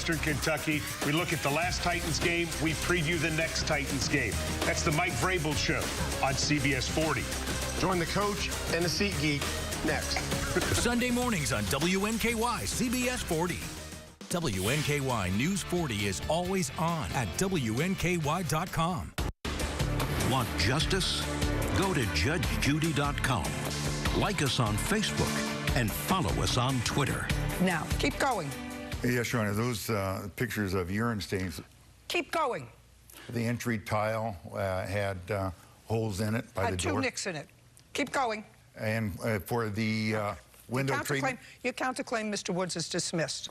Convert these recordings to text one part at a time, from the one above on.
Eastern Kentucky. We look at the last Titans game. We preview the next Titans game. That's the Mike Vrabel Show on CBS 40. Join the coach and the seat geek next. Sunday mornings on WNKY, CBS 40. WNKY News 40 is always on at WNKY.com. Want justice? Go to JudgeJudy.com. Like us on Facebook and follow us on Twitter. Now, keep going. Yes, Your Honor, those pictures of urine stains. Keep going. The entry tile had holes in it by the door. Had 2 nicks in it. Keep going. And for the window treatment. Your counterclaim, Mr. Woods, is dismissed.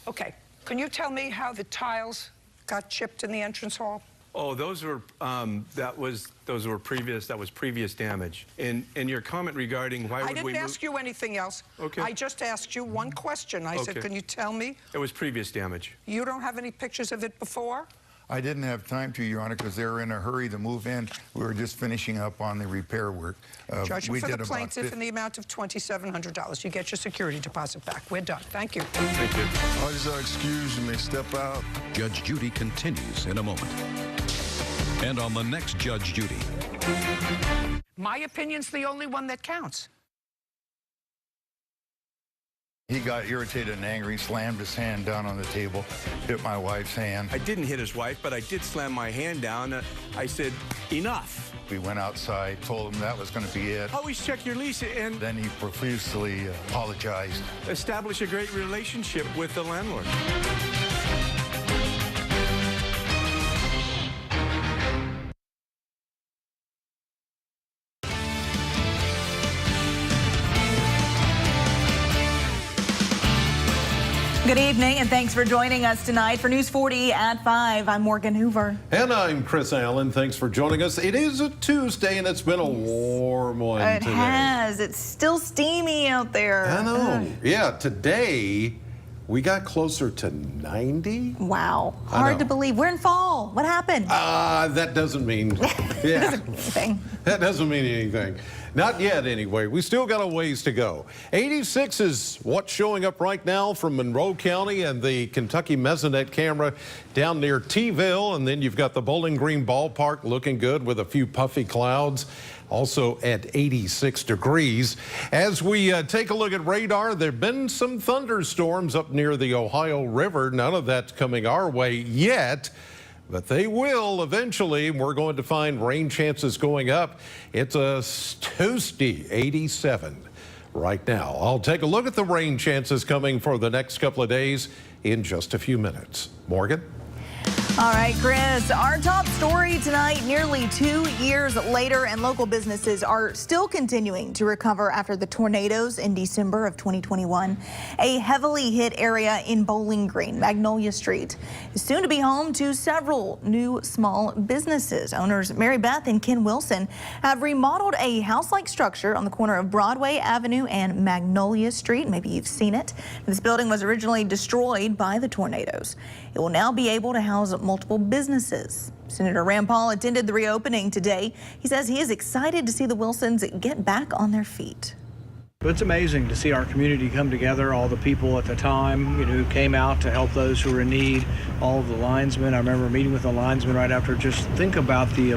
Okay. Can you tell me how the tiles got chipped in the entrance hall? Oh, those were previous damage. And your comment regarding why would we I didn't ask you anything else. Okay. I just asked you one question. I said, can you tell me? It was previous damage. You don't have any pictures of it before? I didn't have time to, Your Honor, because they were in a hurry to move in. We were just finishing up on the repair work. Judgment for the plaintiff in the amount of $2,700. You get your security deposit back. We're done. Thank you. Thank you. I just excuse you may step out. Judge Judy continues in a moment. And on the next Judge Judy. My opinion's the only one that counts. He got irritated and angry, slammed his hand down on the table, hit my wife's hand. I didn't hit his wife, but I did slam my hand down. I said, enough. We went outside, told him that was going to be it. Always check your lease and Then he profusely apologized. establish a great relationship with the landlord. Good evening, and thanks for joining us tonight for News 40 at 5. I'm Morgan Hoover. And I'm Chris Allen. Thanks for joining us. It is a Tuesday, and it's been a warm one today. It has. It's still steamy out there. I know. Yeah, today we got closer to 90. Wow. Hard to believe. We're in fall. What happened? That doesn't mean... Yeah. Doesn't mean anything. That doesn't mean anything. Not yet, anyway. We still got a ways to go. 86 is what's showing up right now from Monroe County and the Kentucky Mesonet camera down near T-ville. And then you've got the Bowling Green Ballpark looking good with a few puffy clouds. Also at 86 degrees. As we take a look at radar, there have been some thunderstorms up near the Ohio River. None of that's coming our way yet. But they will eventually. We're going to find rain chances going up. It's a toasty 87 right now. I'll take a look at the rain chances coming for the next couple of days in just a few minutes. Morgan? All right, Chris, our top story tonight, nearly 2 years later, and local businesses are still continuing to recover after the tornadoes in December of 2021. A heavily hit area in Bowling Green, Magnolia Street, is soon to be home to several new small businesses. Owners Mary Beth and Ken Wilson have remodeled a house-like structure on the corner of Broadway Avenue and Magnolia Street. Maybe you've seen it. This building was originally destroyed by the tornadoes. It will now be able to house multiple businesses. Senator Rand Paul attended the reopening today. He says he is excited to see the Wilsons get back on their feet. It's amazing to see our community come together, all the people at the time, who came out to help those who were in need, all of the linesmen. I remember meeting with the linesmen right after. Just think about the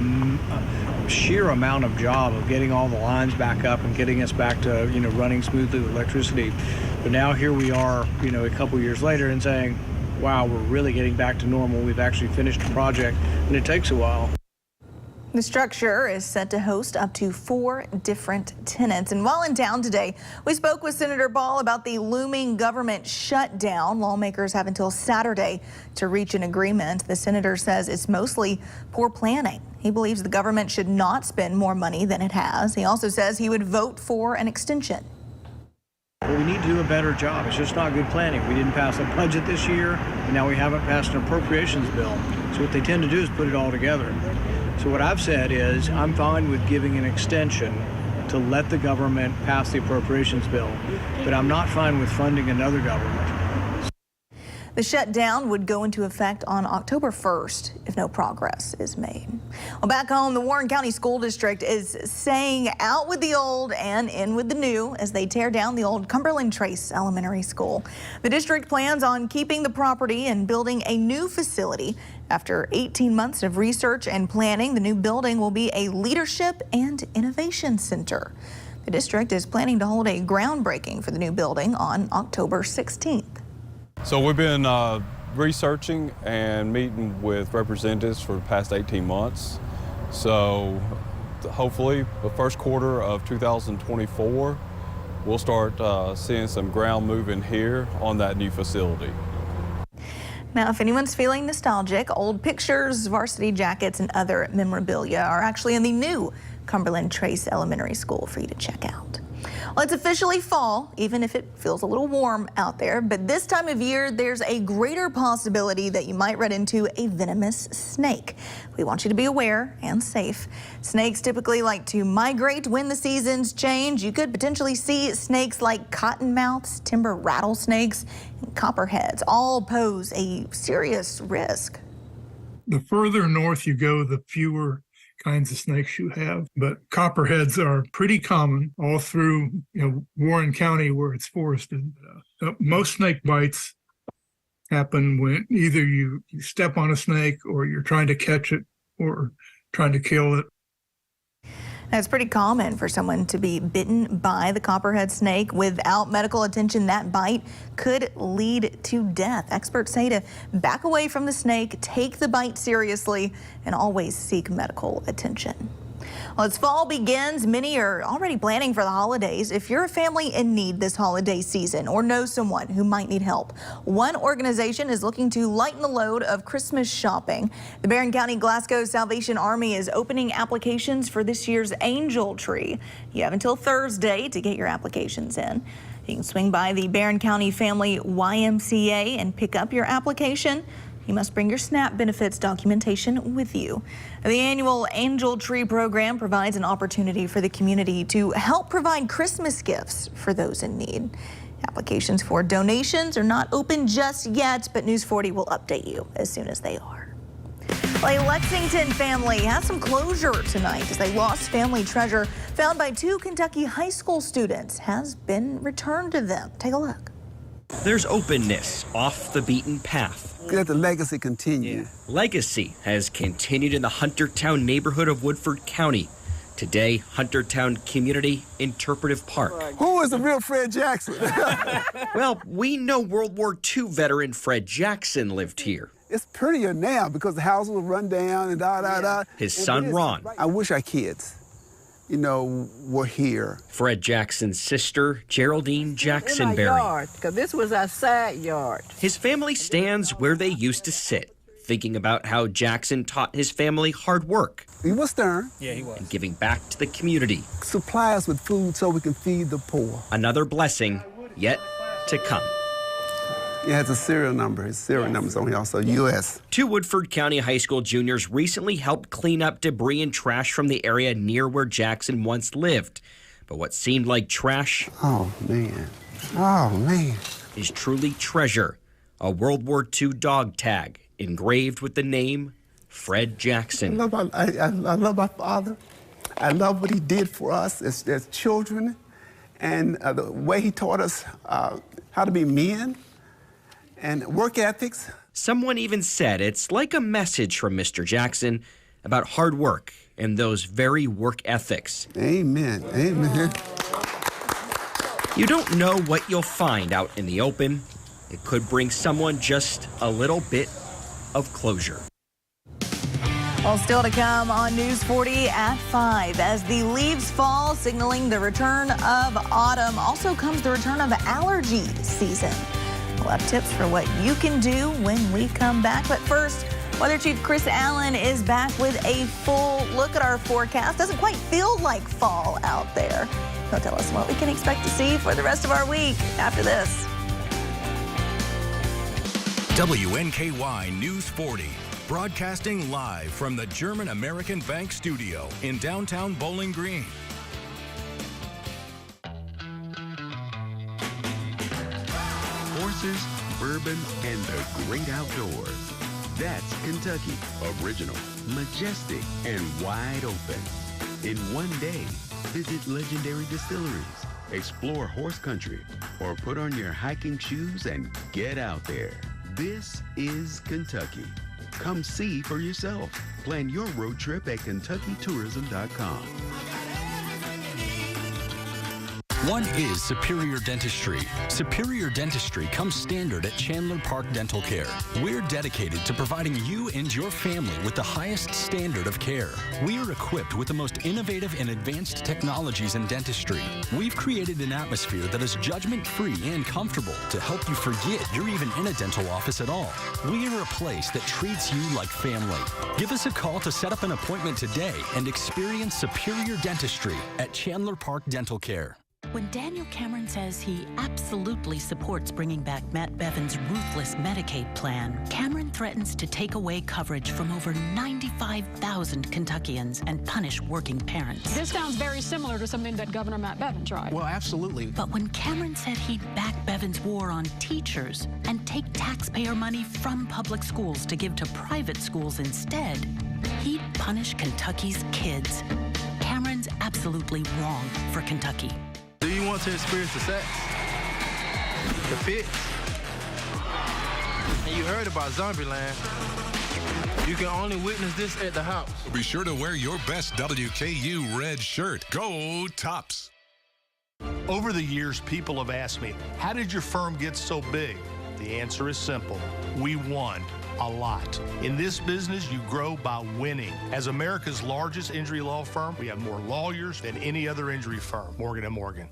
sheer amount of job of getting all the lines back up and getting us back to, running smoothly with electricity. But now here we are, a couple years later and saying, wow, we're really getting back to normal. We've actually finished the project, and it takes a while. The structure is set to host up to 4 different tenants. And while in town today, we spoke with Senator Paul about the looming government shutdown. Lawmakers have until Saturday to reach an agreement. The senator says it's mostly poor planning. He believes the government should not spend more money than it has. He also says he would vote for an extension. Well, we need to do a better job. It's just not good planning. We didn't pass a budget this year, and now we haven't passed an appropriations bill. So what they tend to do is put it all together. So what I've said is I'm fine with giving an extension to let the government pass the appropriations bill, but I'm not fine with funding another government. The shutdown would go into effect on October 1st if no progress is made. Well, back home, the Warren County School District is saying out with the old and in with the new as they tear down the old Cumberland Trace Elementary School. The district plans on keeping the property and building a new facility. After 18 months of research and planning, the new building will be a leadership and innovation center. The district is planning to hold a groundbreaking for the new building on October 16th. So we've been researching and meeting with representatives for the past 18 months. So hopefully the first quarter of 2024, we'll start seeing some ground moving here on that new facility. Now, if anyone's feeling nostalgic, old pictures, varsity jackets, and other memorabilia are actually in the new Cumberland Trace Elementary School for you to check out. Well, it's officially fall, even if it feels a little warm out there. But this time of year, there's a greater possibility that you might run into a venomous snake. We want you to be aware and safe. Snakes typically like to migrate when the seasons change. You could potentially see snakes like cottonmouths, timber rattlesnakes, and copperheads all pose a serious risk. The further north you go, the fewer kinds of snakes you have, but copperheads are pretty common all through Warren County where it's forested. Most snake bites happen when either you step on a snake or you're trying to catch it or trying to kill it. Now, it's pretty common for someone to be bitten by the copperhead snake. Without medical attention, that bite could lead to death. Experts say to back away from the snake, take the bite seriously, and always seek medical attention. Well, as fall begins, many are already planning for the holidays. If you're a family in need this holiday season or know someone who might need help, one organization is looking to lighten the load of Christmas shopping. The Barron County Glasgow Salvation Army is opening applications for this year's Angel Tree. You have until Thursday to get your applications in. You can swing by the Barron County Family YMCA and pick up your application. You must bring your SNAP benefits documentation with you. The annual Angel Tree program provides an opportunity for the community to help provide Christmas gifts for those in need. Applications for donations are not open just yet, but News 40 will update you as soon as they are. Well, a Lexington family has some closure tonight as they lost family treasure found by two Kentucky high school students has been returned to them. Take a look. There's openness off the beaten path. Let the legacy continue. Yeah. Legacy has continued in the Huntertown neighborhood of Woodford County. Today, Huntertown Community Interpretive Park. Who is the real Fred Jackson? Well, we know World War II veteran Fred Jackson lived here. It's prettier now because the house was run down and da. His son, Ron. I wish our kids, were here. Fred Jackson's sister, Geraldine Jackson in our yard, because this was our side yard. His family stands where they used to sit, thinking about how Jackson taught his family hard work. He was stern. Yeah, he was. And giving back to the community. Supply us with food so we can feed the poor. Another blessing yet to come. It has a serial number. His serial number's on here also, U.S. Two Woodford County high school juniors recently helped clean up debris and trash from the area near where Jackson once lived. But what seemed like trash... Oh, man. ...is truly treasure. A World War II dog tag engraved with the name Fred Jackson. I love my father. I love what he did for us as children and the way he taught us how to be men. And work ethics. Someone even said it's like a message from Mr. Jackson about hard work and those very work ethics. Amen. Amen. You don't know what you'll find out in the open. It could bring someone just a little bit of closure. Well, still to come on News 40 at 5. As the leaves fall, signaling the return of autumn, also comes the return of allergy season. We'll have tips for what you can do when we come back. But first, Weather Chief Chris Allen is back with a full look at our forecast. Doesn't quite feel like fall out there. He'll tell us what we can expect to see for the rest of our week after this. WNKY News 40, broadcasting live from the German American Bank studio in downtown Bowling Green. Horses, verb bourbon, and the great outdoors. That's Kentucky. Original, majestic, and wide open. In one day, visit legendary distilleries, explore horse country, or put on your hiking shoes and get out there. This is Kentucky. Come see for yourself. Plan your road trip at KentuckyTourism.com. One is Superior Dentistry. Superior Dentistry comes standard at Chandler Park Dental Care. We're dedicated to providing you and your family with the highest standard of care. We are equipped with the most innovative and advanced technologies in dentistry. We've created an atmosphere that is judgment-free and comfortable to help you forget you're even in a dental office at all. We are a place that treats you like family. Give us a call to set up an appointment today and experience Superior Dentistry at Chandler Park Dental Care. When Daniel Cameron says he absolutely supports bringing back Matt Bevin's ruthless Medicaid plan, Cameron threatens to take away coverage from over 95,000 Kentuckians and punish working parents. This sounds very similar to something that Governor Matt Bevin tried. Well, absolutely. But when Cameron said he'd back Bevin's war on teachers and take taxpayer money from public schools to give to private schools instead, he'd punish Kentucky's kids. Cameron's absolutely wrong for Kentucky. Do you want to experience the sex, the fit? And you heard about Zombieland. You can only witness this at the house. Be sure to wear your best WKU red shirt. Go Tops! Over the years, people have asked me, how did your firm get so big? The answer is simple. We won a lot. In this business, you grow by winning. As America's largest injury law firm, we have more lawyers than any other injury firm. Morgan & Morgan.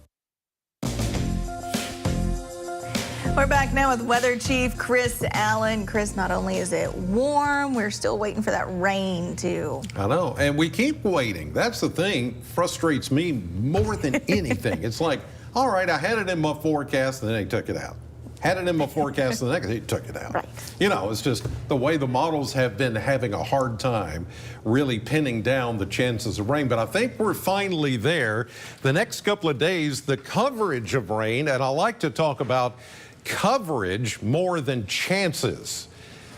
We're back now with Weather Chief Chris Allen. Chris, not only is it warm, we're still waiting for that rain too. I know, and we keep waiting. That's the thing, frustrates me more than anything. It's like, all right, I had it in my forecast, and then they took it out. Had it in my forecast, and the next day took it out. Right. You know, it's just the way the models have been having a hard time really pinning down the chances of rain. But I think we're finally there. The next couple of days, the coverage of rain, and I like to talk about coverage more than chances,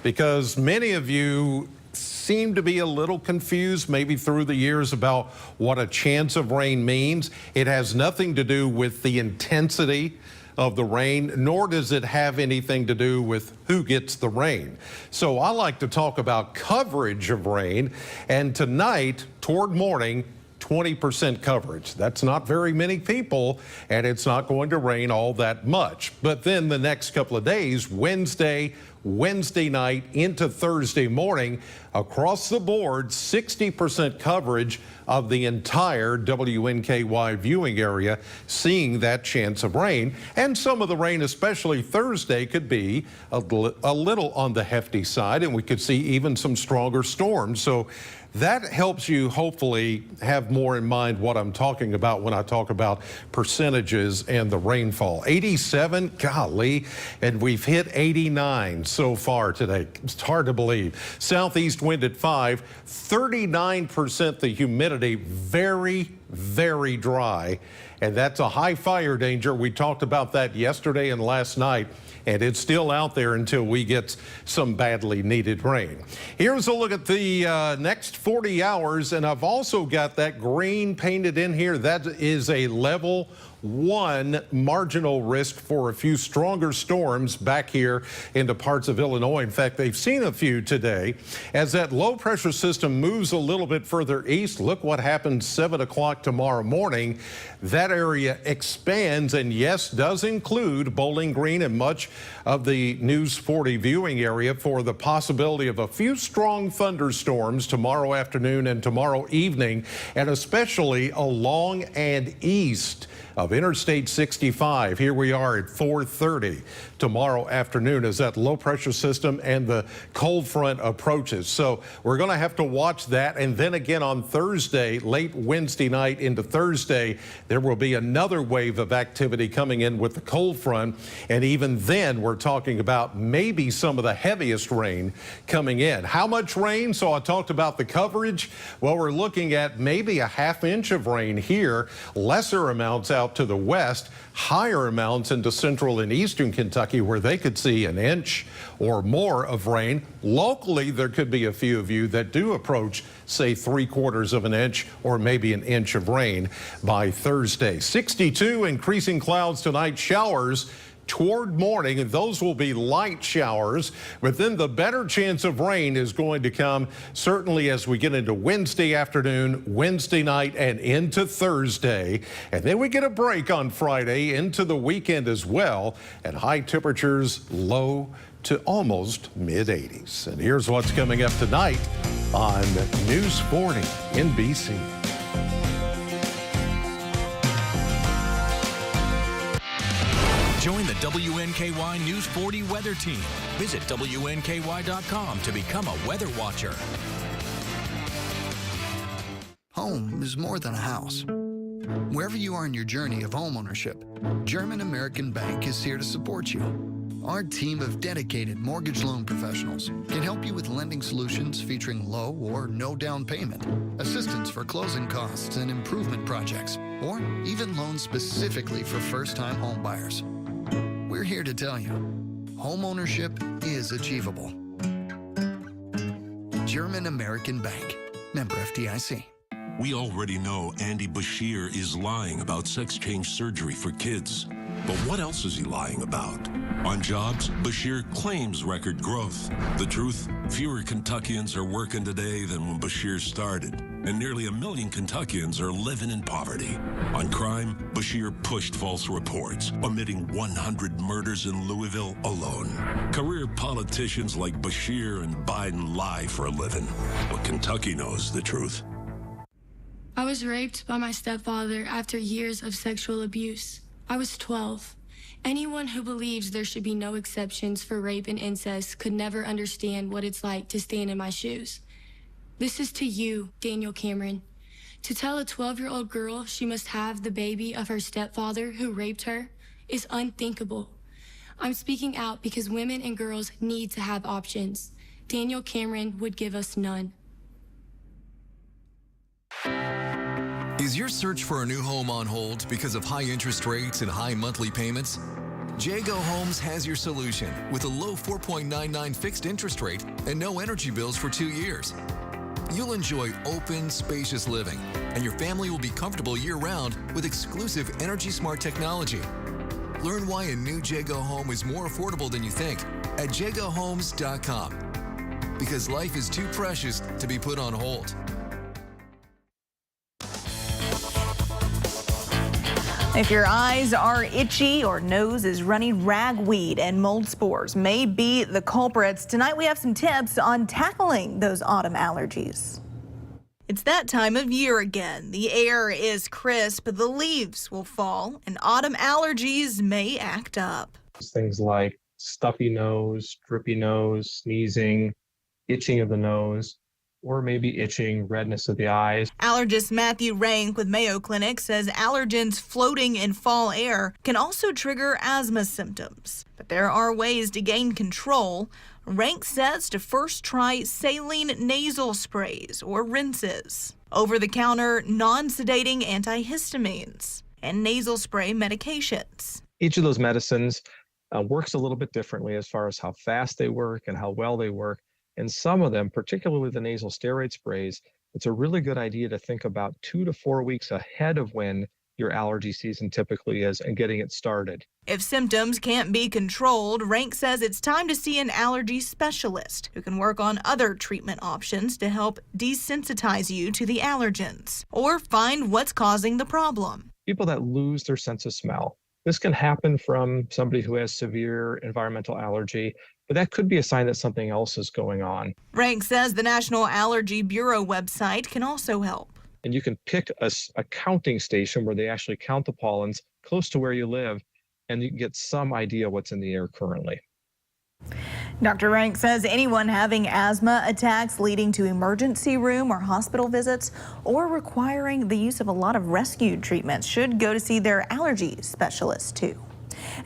because many of you seem to be a little confused maybe through the years about what a chance of rain means. It has nothing to do with the intensity of the rain, nor does it have anything to do with who gets the rain. So I like to talk about coverage of rain, and tonight toward morning, 20% coverage. That's not very many people, and it's not going to rain all that much. But then the next couple of days, Wednesday night into Thursday morning, across the board, 60% coverage of the entire WNKY viewing area, seeing that chance of rain. And some of the rain, especially Thursday, could be a little on the hefty side, and we could see even some stronger storms. So that helps you hopefully have more in mind what I'm talking about when I talk about percentages and the rainfall. 87, golly, and we've hit 89 so far today. It's hard to believe. Southeast wind at 5, 39% the humidity, very, very dry. And that's a high fire danger. We talked about that yesterday and last night, and it's still out there until we get some badly needed rain. Here's a look at the next 40 hours, and I've also got that green painted in here. That is a level 1 marginal risk for a few stronger storms back here into parts of Illinois. In fact, they've seen a few today. As that low pressure system moves a little bit further east, look what happens 7 o'clock tomorrow morning. That area expands, and yes, does include Bowling Green and much of the News 40 viewing area for the possibility of a few strong thunderstorms tomorrow afternoon and tomorrow evening, and especially along and east of Interstate 65. Here we are at 4:30 tomorrow afternoon as that low pressure system and the cold front approaches. So we're going to have to watch that. And then again on Thursday, late Wednesday night into Thursday, there will be another wave of activity coming in with the cold front. And even then, we're talking about maybe some of the heaviest rain coming in. How much rain? So I talked about the coverage. Well, we're looking at maybe a ½ inch of rain here, lesser amounts out to to the west, higher amounts into central and eastern Kentucky where they could see an inch or more of rain. Locally, there could be a few of you that do approach, say, 3/4 of an inch or maybe an inch of rain by Thursday. 62, increasing clouds tonight, showers toward morning, and those will be light showers, but then the better chance of rain is going to come certainly as we get into Wednesday afternoon, Wednesday night, and into Thursday. And then we get a break on Friday into the weekend as well, and high temperatures low to almost mid-80s. And here's what's coming up tonight on News 40 NBC. Join the WNKY News 40 weather team. Visit WNKY.com to become a weather watcher. Home is more than a house. Wherever you are in your journey of homeownership, German American Bank is here to support you. Our team of dedicated mortgage loan professionals can help you with lending solutions featuring low or no down payment, assistance for closing costs and improvement projects, or even loans specifically for first-time home buyers. We're here to tell you, homeownership is achievable. German American Bank, member FDIC. We already know Andy Bashir is lying about sex change surgery for kids. But what else is he lying about? On jobs, Bashir claims record growth. The truth, fewer Kentuckians are working today than when Bashir started. And nearly 1 million Kentuckians are living in poverty. On crime, Bashir pushed false reports, omitting 100 murders in Louisville alone. Career politicians like Bashir and Biden lie for a living. But Kentucky knows the truth. I was raped by my stepfather after years of sexual abuse. I was 12. Anyone who believes there should be no exceptions for rape and incest could never understand what it's like to stand in my shoes. This is to you, Daniel Cameron. To tell a 12-year-old girl she must have the baby of her stepfather who raped her is unthinkable. I'm speaking out because women and girls need to have options. Daniel Cameron would give us none. Is your search for a new home on hold because of high interest rates and high monthly payments? Jago Homes has your solution with a low 4.99 fixed interest rate and no energy bills for 2 years. You'll enjoy open, spacious living, and your family will be comfortable year-round with exclusive Energy Smart technology. Learn why a new Jago home is more affordable than you think at jagohomes.com. Because life is too precious to be put on hold. If your eyes are itchy or nose is runny, ragweed and mold spores may be the culprits. Tonight we have some tips on tackling those autumn allergies. It's that time of year again. The air is crisp, the leaves will fall, and autumn allergies may act up. Things like stuffy nose, drippy nose, sneezing, itching of the nose, or maybe itching, redness of the eyes. Allergist Matthew Rank with Mayo Clinic says allergens floating in fall air can also trigger asthma symptoms. But there are ways to gain control. Rank says to first try saline nasal sprays or rinses, over-the-counter non-sedating antihistamines, and nasal spray medications. Each of those medicines works a little bit differently as far as how fast they work and how well they work. And some of them, particularly the nasal steroid sprays, it's a really good idea to think about 2 to 4 weeks ahead of when your allergy season typically is and getting it started. If symptoms can't be controlled, Rank says it's time to see an allergy specialist who can work on other treatment options to help desensitize you to the allergens or find what's causing the problem. People that lose their sense of smell. This can happen from somebody who has severe environmental allergy, but that could be a sign that something else is going on. Rank says the National Allergy Bureau website can also help. And you can pick a counting station where they actually count the pollens close to where you live, and you can get some idea what's in the air currently. Dr. Rank says anyone having asthma attacks leading to emergency room or hospital visits or requiring the use of a lot of rescue treatments should go to see their allergy specialist too.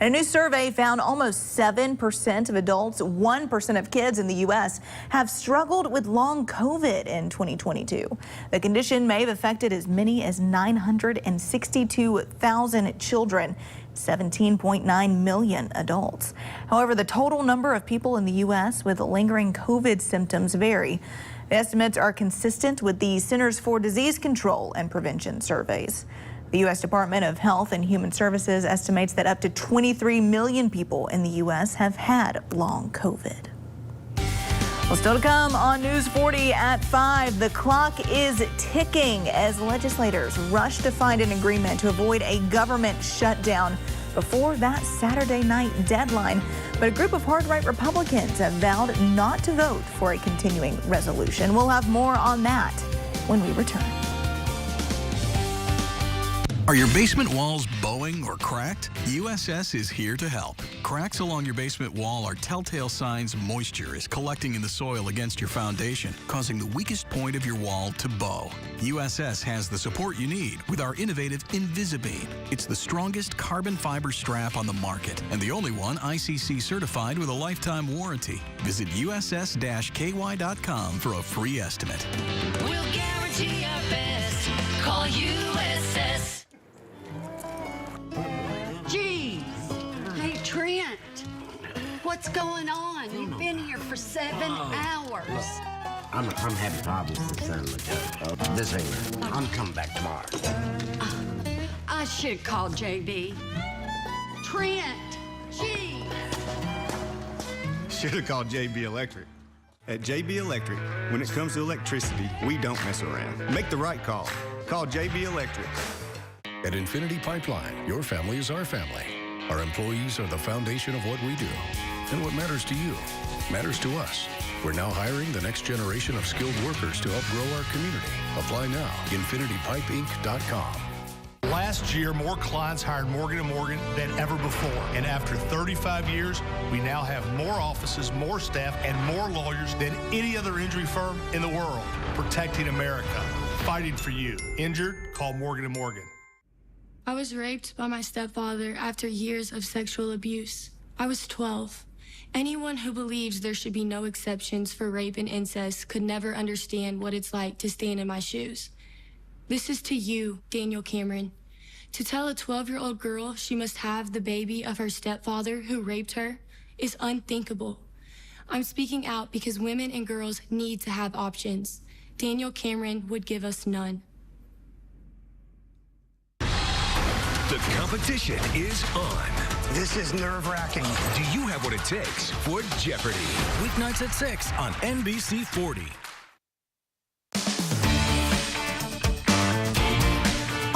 And a new survey found almost 7% of adults, 1% of kids in the U.S. have struggled with long COVID in 2022. The condition may have affected as many as 962,000 children, 17.9 million adults. However, the total number of people in the U.S. with lingering COVID symptoms vary. The estimates are consistent with the Centers for Disease Control and Prevention surveys. The U.S. Department of Health and Human Services estimates that up to 23 million people in the U.S. have had long COVID. Well, still to come on News 40 at 5. The clock is ticking as legislators rush to find an agreement to avoid a government shutdown before that Saturday night deadline. But a group of hard-right Republicans have vowed not to vote for a continuing resolution. We'll have more on that when we return. Are your basement walls bowing or cracked? USS is here to help. Cracks along your basement wall are telltale signs moisture is collecting in the soil against your foundation, causing the weakest point of your wall to bow. USS has the support you need with our innovative Invisibeam. It's the strongest carbon fiber strap on the market and the only one ICC certified with a lifetime warranty. Visit USS-KY.com for a free estimate. We'll guarantee our best. Call USS. Geez. Hey, Trent. What's going on? You've been here for 7 hours. I'm having problems with San Mateo. This ain't right. I'm coming back tomorrow. I should call JB. Trent. Geez. Should have called JB Electric. At JB Electric, when it comes to electricity, we don't mess around. Make the right call. Call JB Electric. At Infinity Pipeline, your family is our family. Our employees are the foundation of what we do. And what matters to you matters to us. We're now hiring the next generation of skilled workers to help grow our community. Apply now. InfinityPipeInc.com. Last year, more clients hired Morgan & Morgan than ever before. And after 35 years, we now have more offices, more staff, and more lawyers than any other injury firm in the world. Protecting America. Fighting for you. Injured? Call Morgan & Morgan. I was raped by my stepfather after years of sexual abuse. I was 12. Anyone who believes there should be no exceptions for rape and incest could never understand what it's like to stand in my shoes. This is to you, Daniel Cameron. To tell a 12-year-old girl she must have the baby of her stepfather who raped her is unthinkable. I'm speaking out because women and girls need to have options. Daniel Cameron would give us none. The competition is on. This is nerve-wracking. Do you have what it takes for Jeopardy? Weeknights at 6 on NBC 40.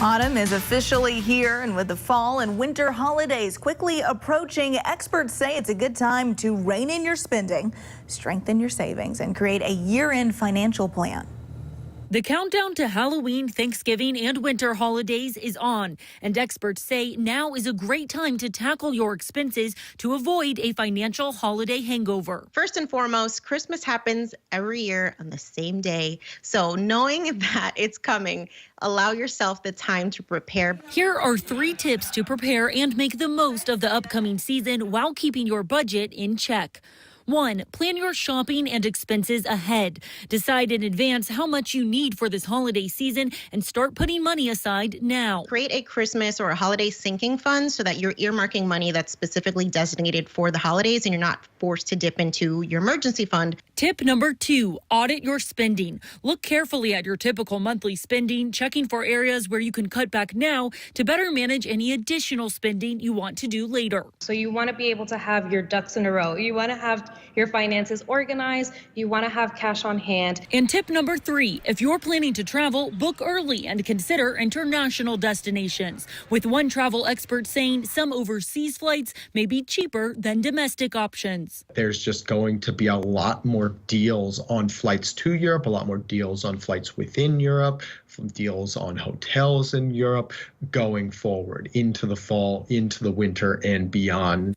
Autumn is officially here, and with the fall and winter holidays quickly approaching, experts say it's a good time to rein in your spending, strengthen your savings, and create a year-end financial plan. The countdown to Halloween, Thanksgiving, and winter holidays is on, and experts say now is a great time to tackle your expenses to avoid a financial holiday hangover. First and foremost, Christmas happens every year on the same day, so knowing that it's coming, allow yourself the time to prepare. Here are 3 tips to prepare and make the most of the upcoming season while keeping your budget in check. 1. Plan your shopping and expenses ahead. Decide in advance how much you need for this holiday season and start putting money aside now. Create a Christmas or a holiday sinking fund so that you're earmarking money that's specifically designated for the holidays and you're not forced to dip into your emergency fund. Tip number 2, audit your spending. Look carefully at your typical monthly spending, checking for areas where you can cut back now to better manage any additional spending you want to do later. So you want to be able to have your ducks in a row. You want to have your finances organized. You want to have cash on hand. And tip number 3, if you're planning to travel, book early and consider international destinations. With one travel expert saying some overseas flights may be cheaper than domestic options. There's just going to be a lot more deals on flights to Europe, a lot more deals on flights within Europe, deals on hotels in Europe going forward into the fall, into the winter and beyond.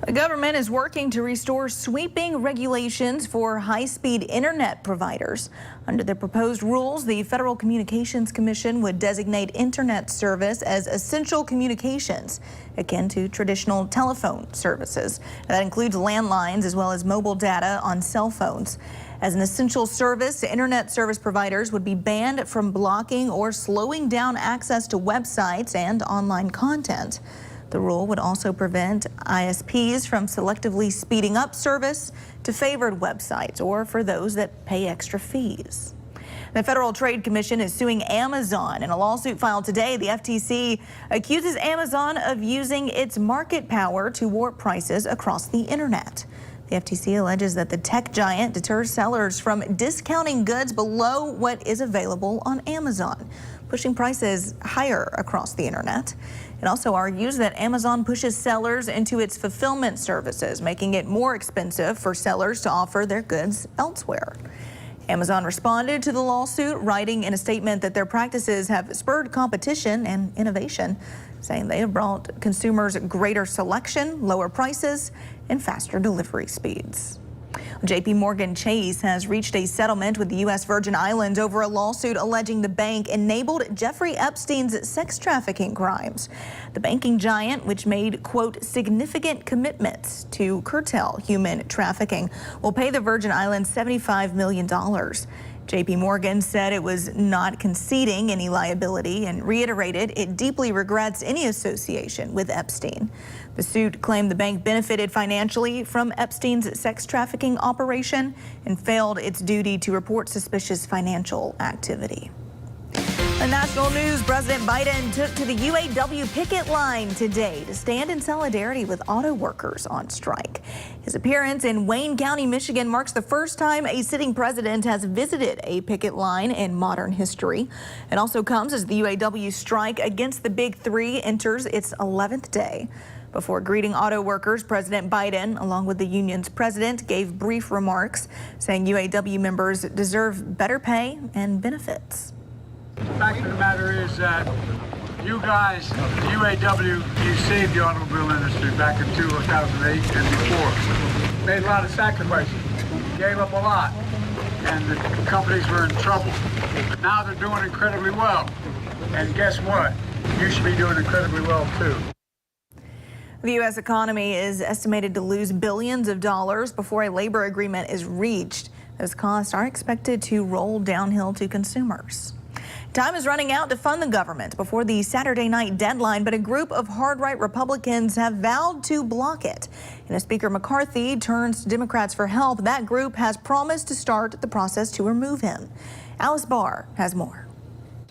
The government is working to restore sweeping regulations for high-speed internet providers. Under the proposed rules, the Federal Communications Commission would designate internet service as essential communications, akin to traditional telephone services. That includes landlines as well as mobile data on cell phones. As an essential service, internet service providers would be banned from blocking or slowing down access to websites and online content. The rule would also prevent ISPs from selectively speeding up service to favored websites or for those that pay extra fees. The Federal Trade Commission is suing Amazon. In a lawsuit filed today, the FTC accuses Amazon of using its market power to warp prices across the internet. The FTC alleges that the tech giant deters sellers from discounting goods below what is available on Amazon, pushing prices higher across the internet. It also argues that Amazon pushes sellers into its fulfillment services, making it more expensive for sellers to offer their goods elsewhere. Amazon responded to the lawsuit, writing in a statement that their practices have spurred competition and innovation, saying they have brought consumers greater selection, lower prices, and faster delivery speeds. JP Chase has reached a settlement with the U.S. Virgin Islands over a lawsuit alleging the bank enabled Jeffrey Epstein's sex trafficking crimes. The banking giant, which made, quote, significant commitments to curtail human trafficking, will pay the Virgin Islands $75 million. JP Morgan said it was not conceding any liability and reiterated it deeply regrets any association with Epstein. The suit claimed the bank benefited financially from Epstein's sex trafficking operation and failed its duty to report suspicious financial activity. In national news, President Biden took to the UAW picket line today to stand in solidarity with auto workers on strike. His appearance in Wayne County, Michigan marks the first time a sitting president has visited a picket line in modern history. It also comes as the UAW strike against the Big Three enters its 11th day. Before greeting auto workers, President Biden, along with the union's president, gave brief remarks, saying UAW members deserve better pay and benefits. The fact of the matter is that you guys, the UAW, you saved the automobile industry back in 2008 and before. Made a lot of sacrifices, gave up a lot, and the companies were in trouble. But now they're doing incredibly well. And guess what? You should be doing incredibly well too. The U.S. economy is estimated to lose billions of dollars before a labor agreement is reached. Those costs are expected to roll downhill to consumers. Time is running out to fund the government before the Saturday night deadline, but a group of hard-right Republicans have vowed to block it. And as Speaker McCarthy turns to Democrats for help, that group has promised to start the process to remove him. Alice Barr has more.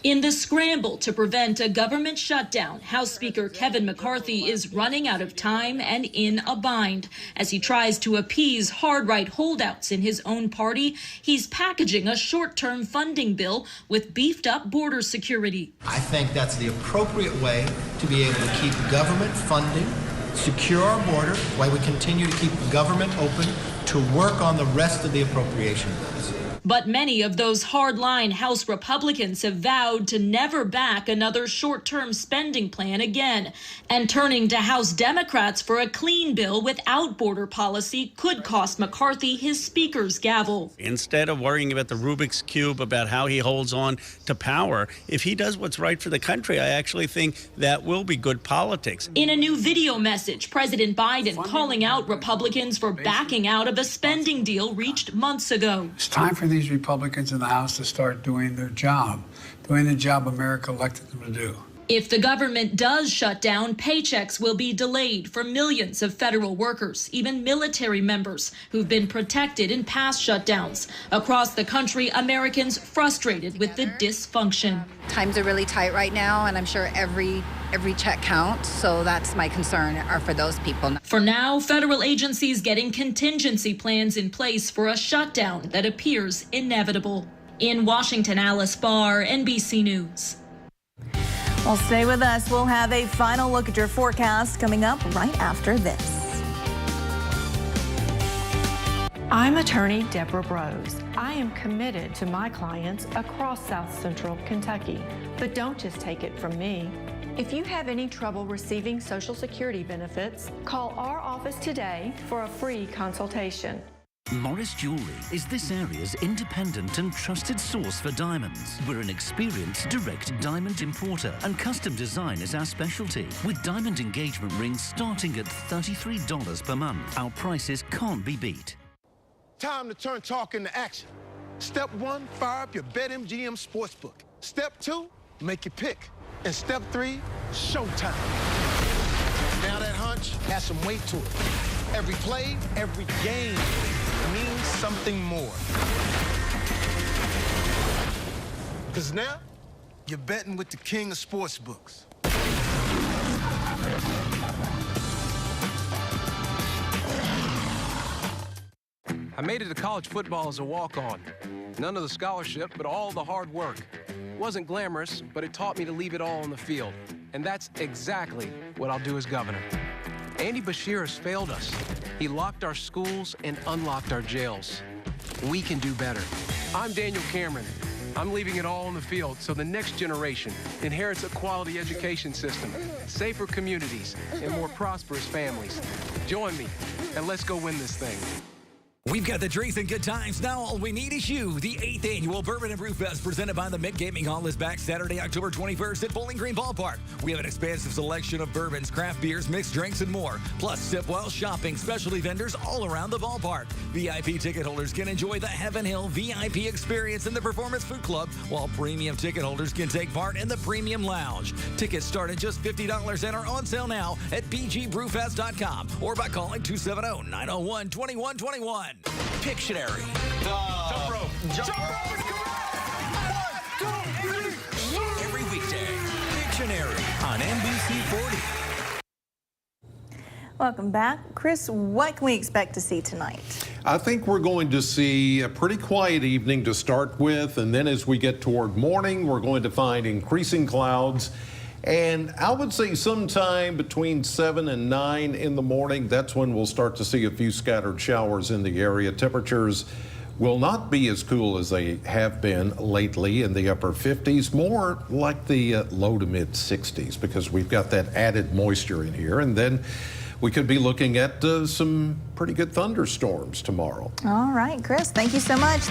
In the scramble to prevent a government shutdown, House Speaker Kevin McCarthy is running out of time and in a bind. As he tries to appease hard-right holdouts in his own party, he's packaging a short-term funding bill with beefed-up border security. I think that's the appropriate way to be able to keep government funding, secure our border, while we continue to keep government open to work on the rest of the appropriation bills. But many of those hardline House Republicans have vowed to never back another short-term spending plan again. And turning to House Democrats for a clean bill without border policy could cost McCarthy his speaker's gavel. Instead of worrying about the Rubik's Cube, about how he holds on to power, if he does what's right for the country, I actually think that will be good politics. In a new video message, President Biden calling out Republicans for backing out of a spending deal reached months ago. It's time for these Republicans in the House to start doing their job, doing the job America elected them to do. If the government does shut down, paychecks will be delayed for millions of federal workers, even military members who've been protected in past shutdowns. Across the country, Americans frustrated with the dysfunction. Times are really tight right now, and I'm sure every check counts, so that's my concern are for those people. For now, federal agencies getting contingency plans in place for a shutdown that appears inevitable. In Washington, Alice Barr, NBC News. Well, stay with us. We'll have a final look at your forecast coming up right after this. I'm attorney Deborah Brose. I am committed to my clients across South Central Kentucky. But don't just take it from me. If you have any trouble receiving Social Security benefits, call our office today for a free consultation. Morris Jewelry is this area's independent and trusted source for diamonds. We're an experienced direct diamond importer, and custom design is our specialty. With diamond engagement rings starting at $33 per month, our prices can't be beat. Time to turn talk into action. Step 1, fire up your BetMGM Sportsbook. Step 2, make your pick. And Step 3, showtime. Now that hunch has some weight to it. Every play, every game means something more. Because now, you're betting with the king of sportsbooks. I made it to college football as a walk-on. None of the scholarship, but all the hard work. It wasn't glamorous, but it taught me to leave it all on the field. And that's exactly what I'll do as governor. Andy Beshear has failed us. He locked our schools and unlocked our jails. We can do better. I'm Daniel Cameron. I'm leaving it all on the field so the next generation inherits a quality education system, safer communities, and more prosperous families. Join me, and let's go win this thing. We've got the drinks and good times. Now all we need is you. The 8th annual Bourbon and Brew Fest presented by the Mint Gaming Hall is back Saturday, October 21st at Bowling Green Ballpark. We have an expansive selection of bourbons, craft beers, mixed drinks, and more. Plus, sip while shopping, specialty vendors all around the ballpark. VIP ticket holders can enjoy the Heaven Hill VIP experience in the Performance Food Club, while premium ticket holders can take part in the Premium Lounge. Tickets start at just $50 and are on sale now at bgbrewfest.com or by calling 270-901-2121. Pictionary. Jump rope. Jump rope is correct. 1, 2, 3. Every weekday, Pictionary on NBC 40. Welcome back. Chris, what can we expect to see tonight? I think we're going to see a pretty quiet evening to start with, and then as we get toward morning, we're going to find increasing clouds. And I would say sometime between 7 and 9 in the morning, that's when we'll start to see a few scattered showers in the area. Temperatures will not be as cool as they have been lately, in the upper 50s, more like the low to mid 60s, because we've got that added moisture in here. And then we could be looking at some pretty good thunderstorms tomorrow. All right, Chris, thank you so much.